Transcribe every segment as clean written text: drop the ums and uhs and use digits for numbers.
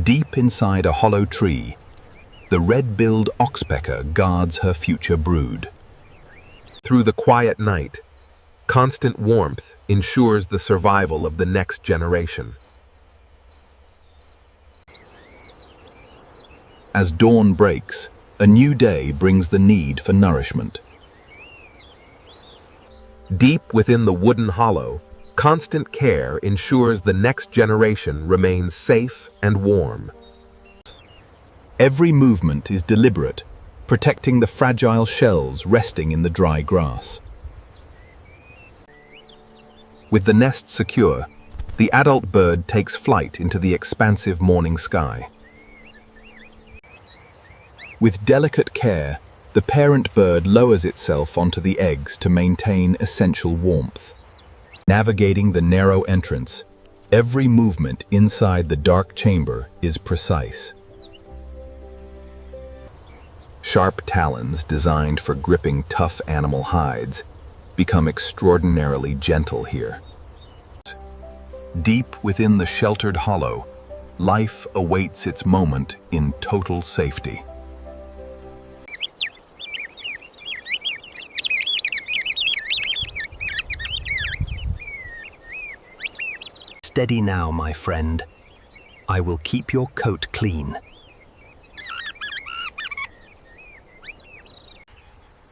Deep inside a hollow tree, the red-billed oxpecker guards her future brood. Through the quiet night, constant warmth ensures the survival of the next generation. As dawn breaks, a new day brings the need for nourishment. Deep within the wooden hollow, constant care ensures the next generation remains safe and warm. Every movement is deliberate, protecting the fragile shells resting in the dry grass. With the nest secure, the adult bird takes flight into the expansive morning sky. With delicate care, the parent bird lowers itself onto the eggs to maintain essential warmth. Navigating the narrow entrance, every movement inside the dark chamber is precise. Sharp talons designed for gripping tough animal hides become extraordinarily gentle here. Deep within the sheltered hollow, life awaits its moment in total safety. Steady now, my friend. I will keep your coat clean.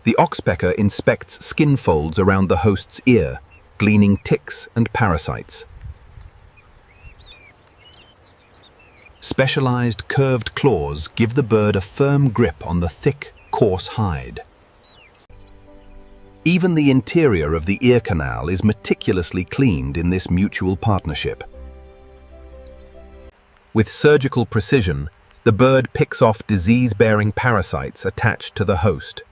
The oxpecker inspects skin folds around the host's ear, gleaning ticks and parasites. Specialized curved claws give the bird a firm grip on the thick, coarse hide. Even the interior of the ear canal is meticulously cleaned in this mutual partnership. With surgical precision, the bird picks off disease-bearing parasites attached to the host.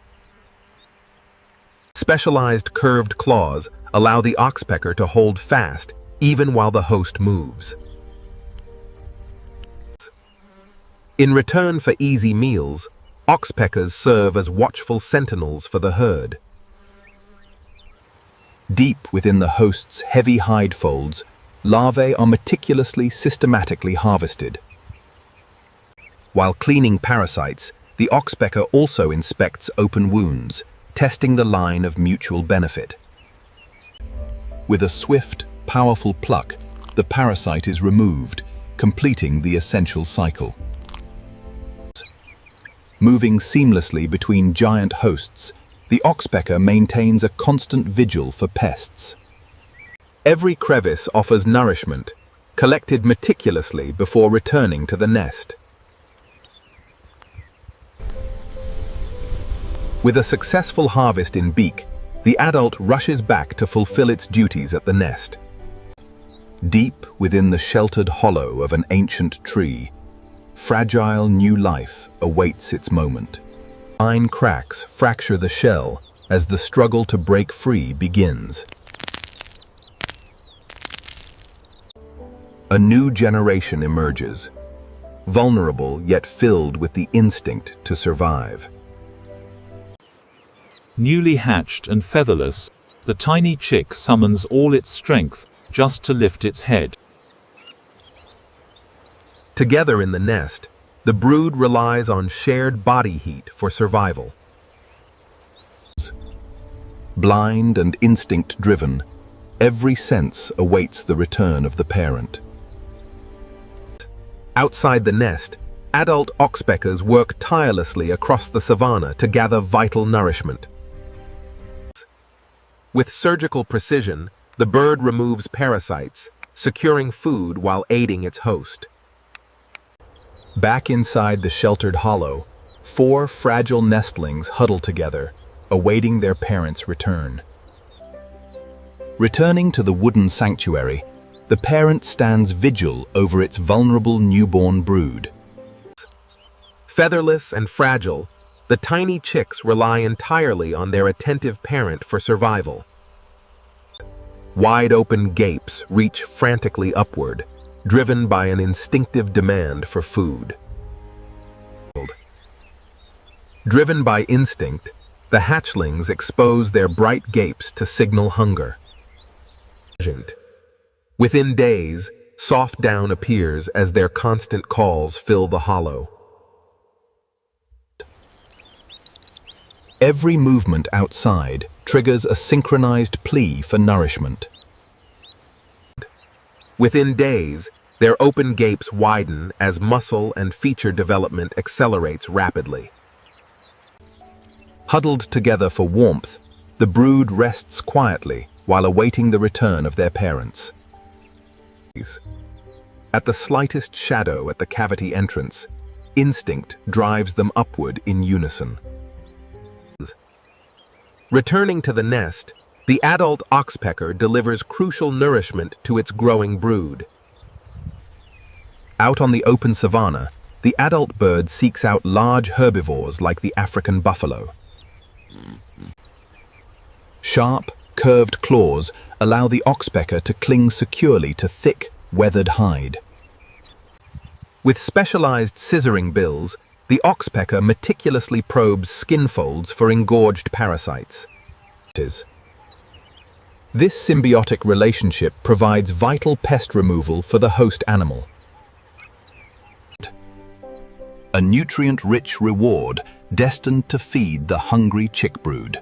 Specialized curved claws allow the oxpecker to hold fast even while the host moves. In return for easy meals, oxpeckers serve as watchful sentinels for the herd. Deep within the host's heavy hide folds, larvae are meticulously, systematically harvested. While cleaning parasites, the oxpecker also inspects open wounds, testing the line of mutual benefit. With a swift, powerful pluck, the parasite is removed, completing the essential cycle. Moving seamlessly between giant hosts, the oxpecker maintains a constant vigil for pests. Every crevice offers nourishment, collected meticulously before returning to the nest. With a successful harvest in beak, the adult rushes back to fulfill its duties at the nest. Deep within the sheltered hollow of an ancient tree, fragile new life awaits its moment. Fine cracks fracture the shell as the struggle to break free begins. A new generation emerges, vulnerable yet filled with the instinct to survive. Newly hatched and featherless, the tiny chick summons all its strength just to lift its head. Together in the nest, the brood relies on shared body heat for survival. Blind and instinct-driven, every sense awaits the return of the parent. Outside the nest, adult oxpeckers work tirelessly across the savanna to gather vital nourishment. With surgical precision, the bird removes parasites, securing food while aiding its host. Back inside the sheltered hollow, 4 fragile nestlings huddle together, awaiting their parent's return. Returning to the wooden sanctuary, the parent stands vigil over its vulnerable newborn brood. Featherless and fragile, the tiny chicks rely entirely on their attentive parent for survival. Wide-open gapes reach frantically upward, driven by an instinctive demand for food. Driven by instinct, the hatchlings expose their bright gapes to signal hunger. Within days, Soft down appears as their constant calls fill the hollow. Every movement outside triggers a synchronized plea for nourishment. Within days, their open gapes widen as muscle and feature development accelerates rapidly. Huddled together for warmth, the brood rests quietly while awaiting the return of their parents. At the slightest shadow at the cavity entrance, instinct drives them upward in unison. Returning to the nest, the adult oxpecker delivers crucial nourishment to its growing brood. Out on the open savanna, the adult bird seeks out large herbivores like the African buffalo. Sharp, curved claws allow the oxpecker to cling securely to thick, weathered hide. With specialized scissoring bills, the oxpecker meticulously probes skin folds for engorged parasites. This symbiotic relationship provides vital pest removal for the host animal. A nutrient-rich reward destined to feed the hungry chick brood.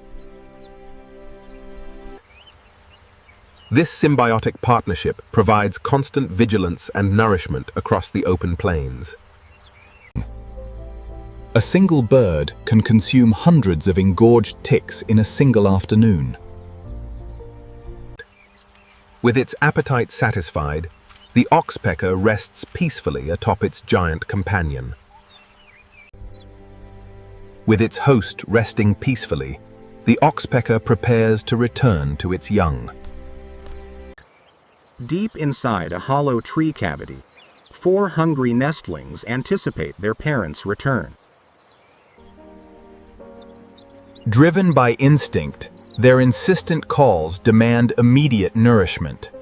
This symbiotic partnership provides constant vigilance and nourishment across the open plains. A single bird can consume hundreds of engorged ticks in a single afternoon. With its appetite satisfied, the oxpecker rests peacefully atop its giant companion. With its host resting peacefully, the oxpecker prepares to return to its young. Deep inside a hollow tree cavity, 4 hungry nestlings anticipate their parents' return. Driven by instinct, their insistent calls demand immediate nourishment.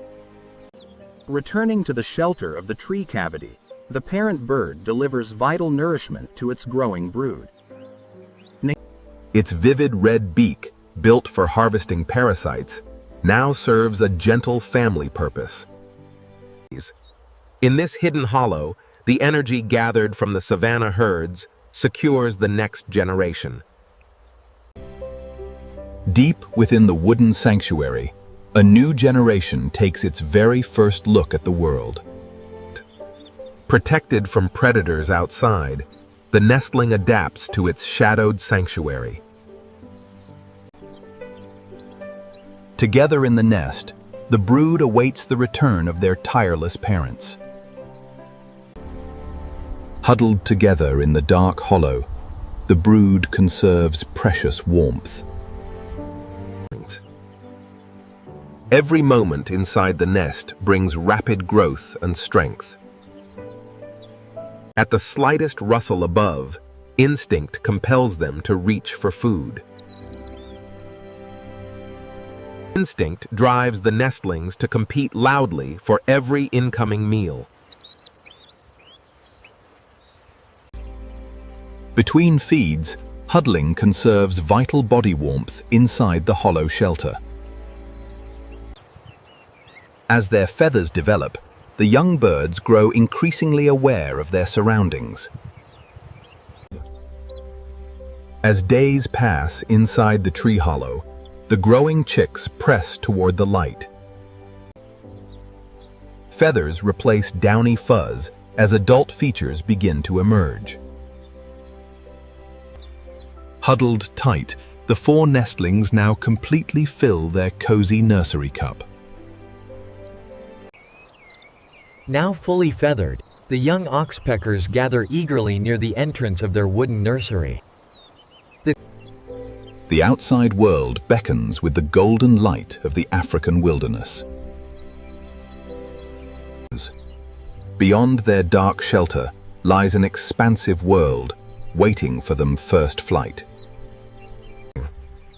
Returning to the shelter of the tree cavity, the parent bird delivers vital nourishment to its growing brood. Its vivid red beak, built for harvesting parasites, now serves a gentle family purpose. In this hidden hollow, the energy gathered from the savanna herds secures the next generation. Deep within the wooden sanctuary, a new generation takes its very first look at the world. Protected from predators outside, the nestling adapts to its shadowed sanctuary. Together in the nest, the brood awaits the return of their tireless parents. Huddled together in the dark hollow, the brood conserves precious warmth. Every moment inside the nest brings rapid growth and strength. At the slightest rustle above, instinct compels them to reach for food. Instinct drives the nestlings to compete loudly for every incoming meal. Between feeds, huddling conserves vital body warmth inside the hollow shelter. As their feathers develop, the young birds grow increasingly aware of their surroundings. As days pass inside the tree hollow, the growing chicks press toward the light. Feathers replace downy fuzz as adult features begin to emerge. Huddled tight, the 4 nestlings now completely fill their cozy nursery cup. Now fully feathered, the young oxpeckers gather eagerly near the entrance of their wooden nursery. The outside world beckons with the golden light of the African wilderness. Beyond their dark shelter lies an expansive world waiting for them first flight.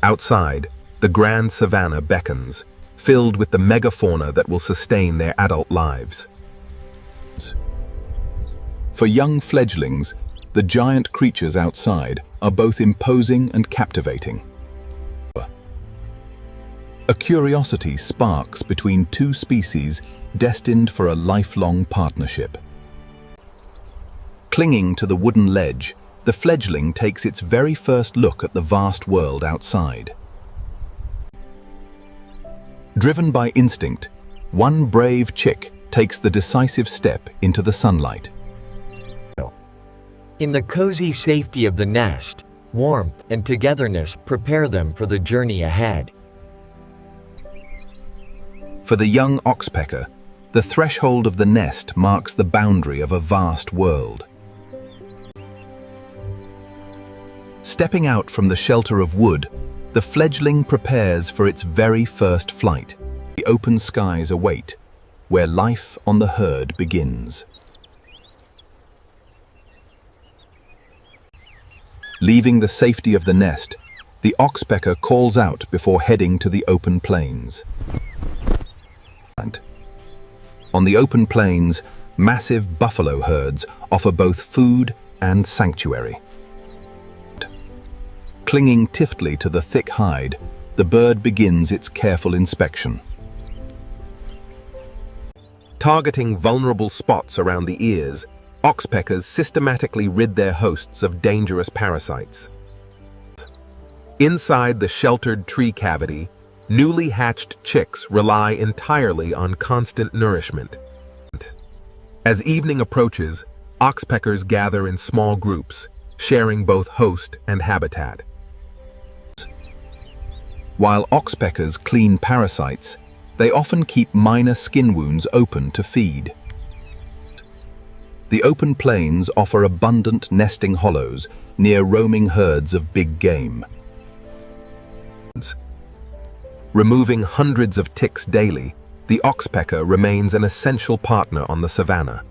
Outside, the grand savanna beckons, filled with the megafauna that will sustain their adult lives. For young fledglings, the giant creatures outside are both imposing and captivating. A curiosity sparks between 2 species destined for a lifelong partnership. Clinging to the wooden ledge, the fledgling takes its very first look at the vast world outside. Driven by instinct, one brave chick takes the decisive step into the sunlight. In the cozy safety of the nest, warmth and togetherness prepare them for the journey ahead. For the young oxpecker, the threshold of the nest marks the boundary of a vast world. Stepping out from the shelter of wood, the fledgling prepares for its very first flight. The open skies await, where life on the herd begins. Leaving the safety of the nest, the oxpecker calls out before heading to the open plains. On the open plains, massive buffalo herds offer both food and sanctuary. Clinging tiftly to the thick hide, the bird begins its careful inspection. Targeting vulnerable spots around the ears, oxpeckers systematically rid their hosts of dangerous parasites. Inside the sheltered tree cavity, newly hatched chicks rely entirely on constant nourishment. As evening approaches, oxpeckers gather in small groups, sharing both host and habitat. While oxpeckers clean parasites, they often keep minor skin wounds open to feed. The open plains offer abundant nesting hollows near roaming herds of big game. Removing hundreds of ticks daily, the oxpecker remains an essential partner on the savanna.